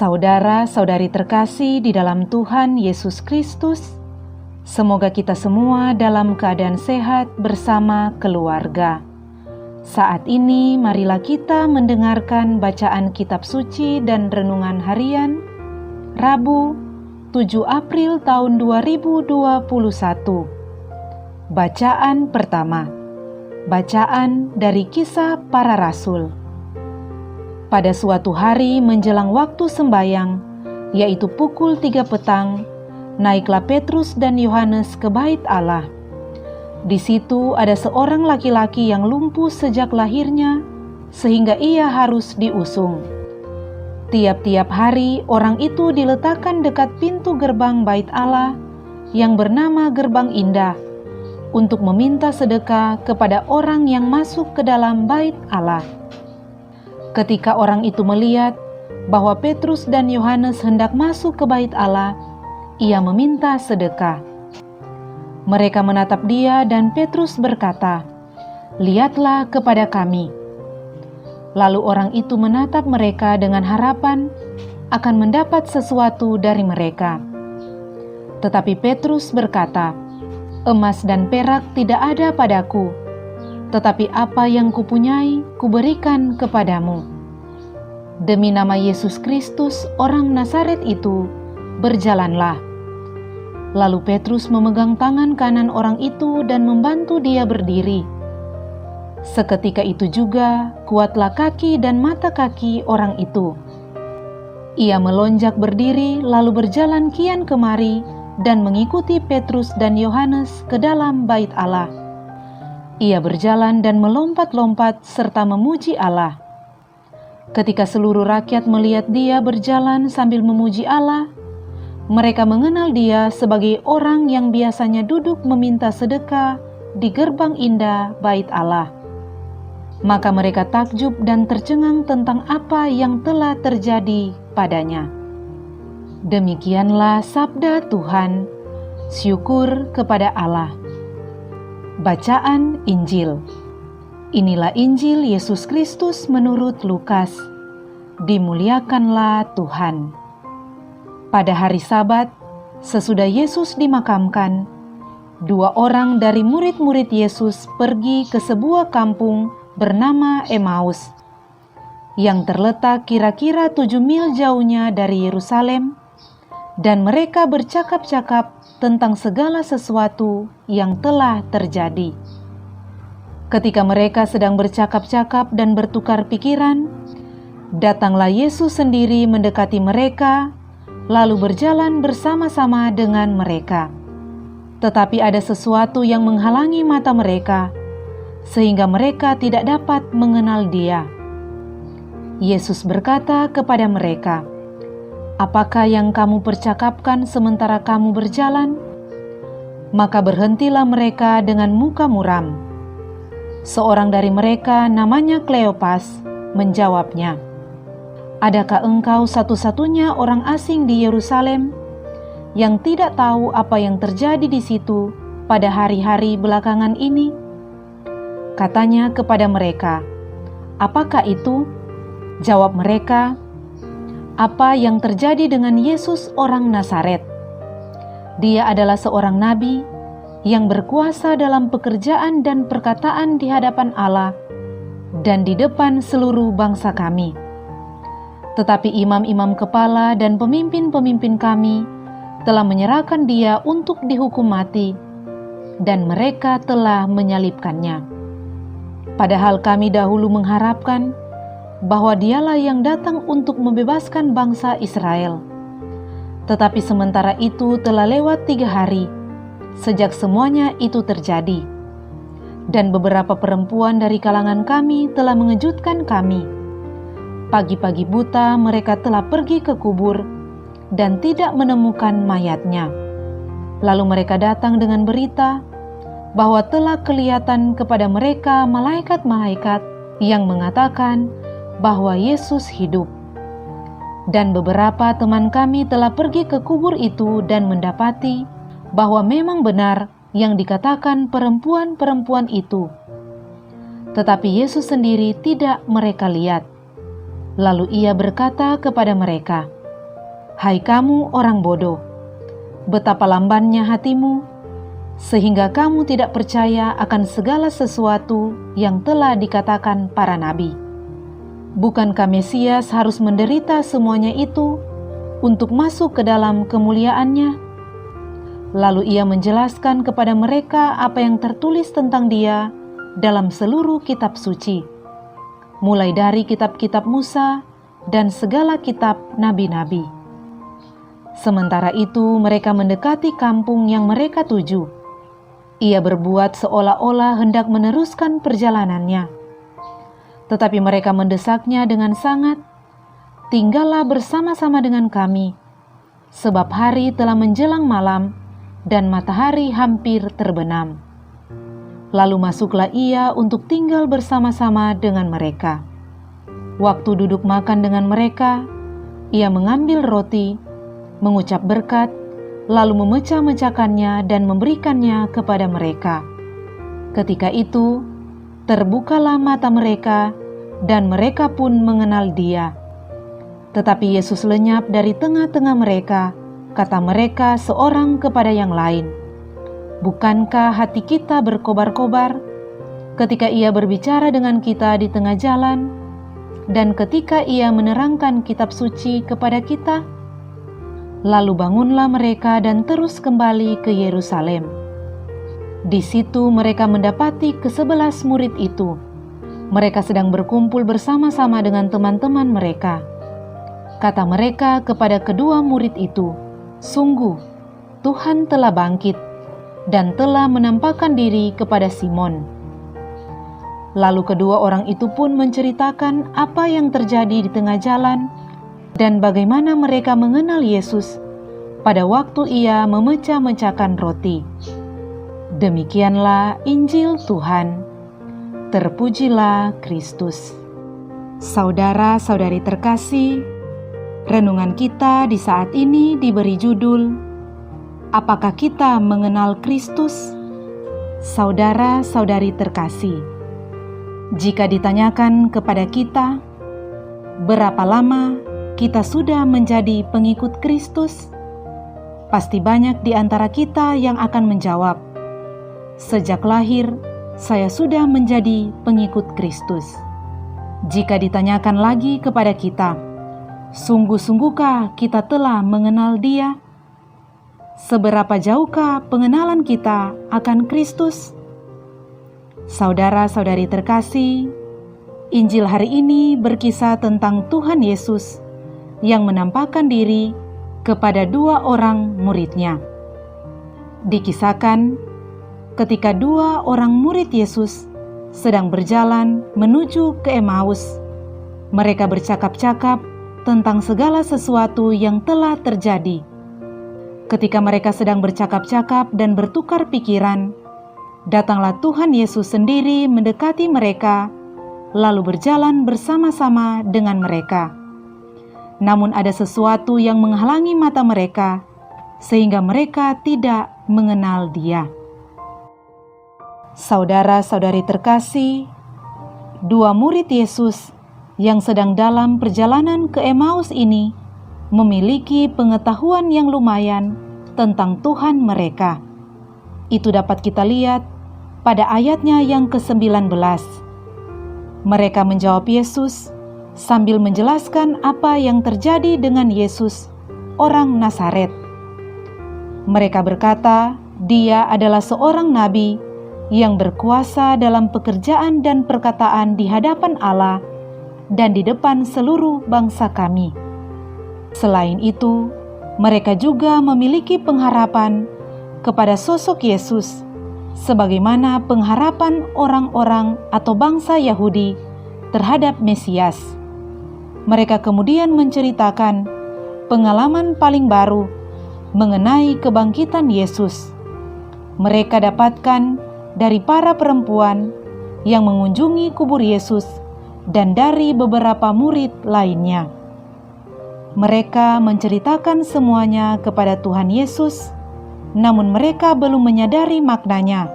Saudara-saudari terkasih di dalam Tuhan Yesus Kristus, semoga kita semua dalam keadaan sehat bersama keluarga. Saat ini marilah kita mendengarkan bacaan kitab suci dan renungan harian Rabu 7 April tahun 2021. Bacaan pertama. Bacaan dari Kisah Para Rasul. Pada suatu hari menjelang waktu sembayang, yaitu pukul 3 petang, naiklah Petrus dan Yohanes ke bait Allah. Di situ ada seorang laki-laki yang lumpuh sejak lahirnya, sehingga ia harus diusung. Tiap-tiap hari orang itu diletakkan dekat pintu gerbang bait Allah yang bernama Gerbang Indah, untuk meminta sedekah kepada orang yang masuk ke dalam bait Allah. Ketika orang itu melihat bahwa Petrus dan Yohanes hendak masuk ke bait Allah, ia meminta sedekah. Mereka menatap dia dan Petrus berkata, "Lihatlah kepada kami." Lalu orang itu menatap mereka dengan harapan akan mendapat sesuatu dari mereka. Tetapi Petrus berkata, "Emas dan perak tidak ada padaku, tetapi apa yang kupunyai kuberikan kepadamu. Demi nama Yesus Kristus orang Nazaret itu, berjalanlah." Lalu Petrus memegang tangan kanan orang itu dan membantu dia berdiri. Seketika itu juga kuatlah kaki dan mata kaki orang itu. Ia melonjak berdiri lalu berjalan kian kemari dan mengikuti Petrus dan Yohanes ke dalam bait Allah. Ia berjalan dan melompat-lompat serta memuji Allah. Ketika seluruh rakyat melihat dia berjalan sambil memuji Allah, mereka mengenal dia sebagai orang yang biasanya duduk meminta sedekah di gerbang indah bait Allah. Maka mereka takjub dan tercengang tentang apa yang telah terjadi padanya. Demikianlah sabda Tuhan. Syukur kepada Allah. Bacaan Injil. Inilah Injil Yesus Kristus menurut Lukas. Dimuliakanlah Tuhan. Pada hari Sabat, sesudah Yesus dimakamkan, 2 orang dari murid-murid Yesus pergi ke sebuah kampung bernama Emmaus, yang terletak kira-kira 7 mil jauhnya dari Yerusalem, dan mereka bercakap-cakap tentang segala sesuatu yang telah terjadi. Ketika mereka sedang bercakap-cakap dan bertukar pikiran, datanglah Yesus sendiri mendekati mereka, lalu berjalan bersama-sama dengan mereka. Tetapi ada sesuatu yang menghalangi mata mereka, sehingga mereka tidak dapat mengenal Dia. Yesus berkata kepada mereka, "Apakah yang kamu percakapkan sementara kamu berjalan?" Maka berhentilah mereka dengan muka muram. Seorang dari mereka, namanya Kleopas, menjawabnya, "Adakah engkau satu-satunya orang asing di Yerusalem yang tidak tahu apa yang terjadi di situ pada hari-hari belakangan ini?" Katanya kepada mereka, "Apakah itu?" Jawab mereka, "Apa yang terjadi dengan Yesus orang Nazaret. Dia adalah seorang nabi yang berkuasa dalam pekerjaan dan perkataan di hadapan Allah dan di depan seluruh bangsa kami. Tetapi imam-imam kepala dan pemimpin-pemimpin kami telah menyerahkan dia untuk dihukum mati, dan mereka telah menyalibkannya. Padahal kami dahulu mengharapkan bahwa dialah yang datang untuk membebaskan bangsa Israel. Tetapi sementara itu telah lewat 3 hari sejak semuanya itu terjadi, dan beberapa perempuan dari kalangan kami telah mengejutkan kami. Pagi-pagi buta mereka telah pergi ke kubur dan tidak menemukan mayatnya. Lalu mereka datang dengan berita bahwa telah kelihatan kepada mereka malaikat-malaikat yang mengatakan bahwa Yesus hidup. Dan beberapa teman kami telah pergi ke kubur itu dan mendapati bahwa memang benar yang dikatakan perempuan-perempuan itu. Tetapi Yesus sendiri tidak mereka lihat. Lalu ia berkata kepada mereka, Hai kamu orang bodoh, betapa lambannya hatimu, sehingga kamu tidak percaya akan segala sesuatu yang telah dikatakan para nabi. Bukankah Mesias harus menderita semuanya itu untuk masuk ke dalam kemuliaannya? Lalu ia menjelaskan kepada mereka apa yang tertulis tentang dia dalam seluruh kitab suci, mulai dari kitab-kitab Musa dan segala kitab nabi-nabi. Sementara itu mereka mendekati kampung yang mereka tuju. Ia berbuat seolah-olah hendak meneruskan perjalanannya. Tetapi mereka mendesaknya dengan sangat, "Tinggallah bersama-sama dengan kami, sebab hari telah menjelang malam dan matahari hampir terbenam." Lalu masuklah ia untuk tinggal bersama-sama dengan mereka. Waktu duduk makan dengan mereka, ia mengambil roti, mengucap berkat, lalu memecah-mecahkannya dan memberikannya kepada mereka. Ketika itu, terbukalah mata mereka, dan mereka pun mengenal dia. Tetapi Yesus lenyap dari tengah-tengah mereka. Kata mereka seorang kepada yang lain, "Bukankah hati kita berkobar-kobar ketika ia berbicara dengan kita di tengah jalan, dan ketika ia menerangkan kitab suci kepada kita?" Lalu bangunlah mereka dan terus kembali ke Yerusalem. Di situ mereka mendapati ke-11 murid itu. Mereka sedang berkumpul bersama-sama dengan teman-teman mereka. Kata mereka kepada kedua murid itu, "Sungguh, Tuhan telah bangkit dan telah menampakkan diri kepada Simon." Lalu kedua orang itu pun menceritakan apa yang terjadi di tengah jalan dan bagaimana mereka mengenal Yesus pada waktu ia memecah-mecahkan roti. Demikianlah Injil Tuhan. Terpujilah Kristus. Saudara-saudari terkasih, renungan kita di saat ini diberi judul, "Apakah kita mengenal Kristus?" Saudara-saudari terkasih, jika ditanyakan kepada kita, berapa lama kita sudah menjadi pengikut Kristus? Pasti banyak di antara kita yang akan menjawab, "Sejak lahir, saya sudah menjadi pengikut Kristus." Jika ditanyakan lagi kepada kita, "Sungguh-sungguhkah kita telah mengenal Dia?" Seberapa jauhkah pengenalan kita akan Kristus? Saudara-saudari terkasih, Injil hari ini berkisah tentang Tuhan Yesus yang menampakkan diri kepada dua orang murid-Nya. Dikisahkan ketika dua orang murid Yesus sedang berjalan menuju ke Emmaus. Mereka bercakap-cakap tentang segala sesuatu yang telah terjadi. Ketika mereka sedang bercakap-cakap dan bertukar pikiran, datanglah Tuhan Yesus sendiri mendekati mereka, lalu berjalan bersama-sama dengan mereka. Namun ada sesuatu yang menghalangi mata mereka, sehingga mereka tidak mengenal Dia. Saudara-saudari terkasih, dua murid Yesus yang sedang dalam perjalanan ke Emmaus ini memiliki pengetahuan yang lumayan tentang Tuhan mereka. Itu dapat kita lihat pada ayatnya yang ke-19. Mereka menjawab Yesus sambil menjelaskan apa yang terjadi dengan Yesus, orang Nazaret. Mereka berkata, "Dia adalah seorang nabi yang berkuasa dalam pekerjaan dan perkataan di hadapan Allah dan di depan seluruh bangsa kami." Selain itu, mereka juga memiliki pengharapan kepada sosok Yesus, sebagaimana pengharapan orang-orang atau bangsa Yahudi terhadap Mesias. Mereka kemudian menceritakan pengalaman paling baru mengenai kebangkitan Yesus. Mereka dapatkan dari para perempuan yang mengunjungi kubur Yesus dan dari beberapa murid lainnya. Mereka menceritakan semuanya kepada Tuhan Yesus, namun mereka belum menyadari maknanya,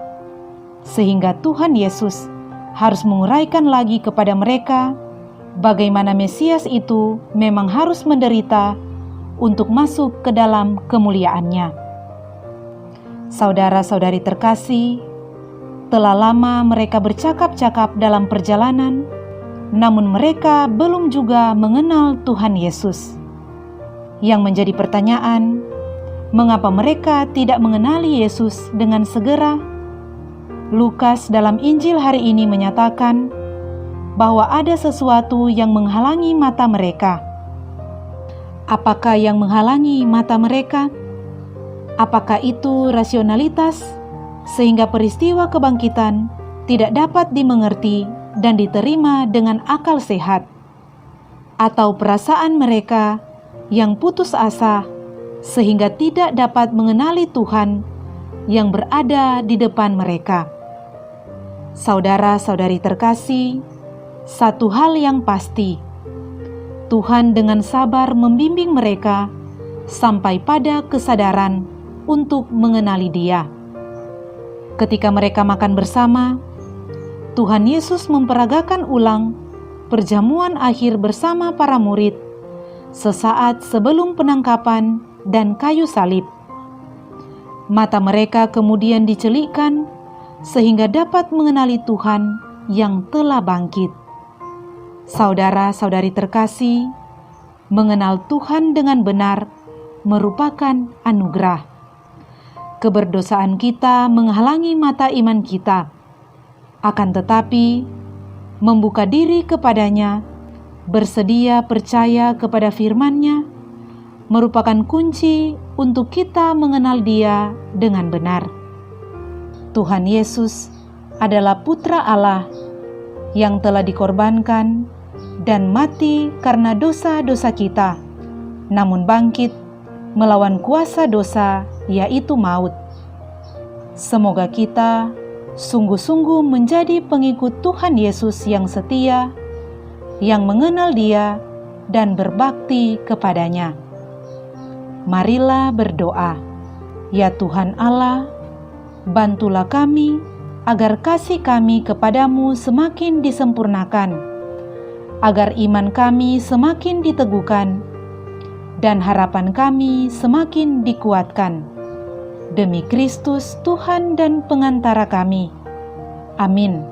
sehingga Tuhan Yesus harus menguraikan lagi kepada mereka bagaimana Mesias itu memang harus menderita untuk masuk ke dalam kemuliaan-Nya. Saudara-saudari terkasih, telah lama mereka bercakap-cakap dalam perjalanan, namun mereka belum juga mengenal Tuhan Yesus. Yang menjadi pertanyaan, mengapa mereka tidak mengenali Yesus dengan segera? Lukas dalam Injil hari ini menyatakan bahwa ada sesuatu yang menghalangi mata mereka. Apakah yang menghalangi mata mereka? Apakah itu rasionalitas, sehingga peristiwa kebangkitan tidak dapat dimengerti dan diterima dengan akal sehat? Atau perasaan mereka yang putus asa, sehingga tidak dapat mengenali Tuhan yang berada di depan mereka? Saudara-saudari terkasih, satu hal yang pasti, Tuhan dengan sabar membimbing mereka sampai pada kesadaran untuk mengenali Dia. Ketika mereka makan bersama, Tuhan Yesus memperagakan ulang perjamuan akhir bersama para murid sesaat sebelum penangkapan dan kayu salib. Mata mereka kemudian dicelikkan sehingga dapat mengenali Tuhan yang telah bangkit. Saudara-saudari terkasih, mengenal Tuhan dengan benar merupakan anugerah. Keberdosaan kita menghalangi mata iman kita. Akan tetapi, membuka diri kepadanya, bersedia percaya kepada firman-Nya, merupakan kunci untuk kita mengenal Dia dengan benar. Tuhan Yesus adalah Putra Allah yang telah dikorbankan dan mati karena dosa-dosa kita, namun bangkit melawan kuasa dosa, yaitu maut. Semoga kita sungguh-sungguh menjadi pengikut Tuhan Yesus yang setia, yang mengenal Dia dan berbakti kepadanya. Marilah berdoa. Ya Tuhan Allah, bantulah kami agar kasih kami kepadamu semakin disempurnakan, agar iman kami semakin diteguhkan, dan harapan kami semakin dikuatkan. Demi Kristus Tuhan dan pengantara kami. Amin.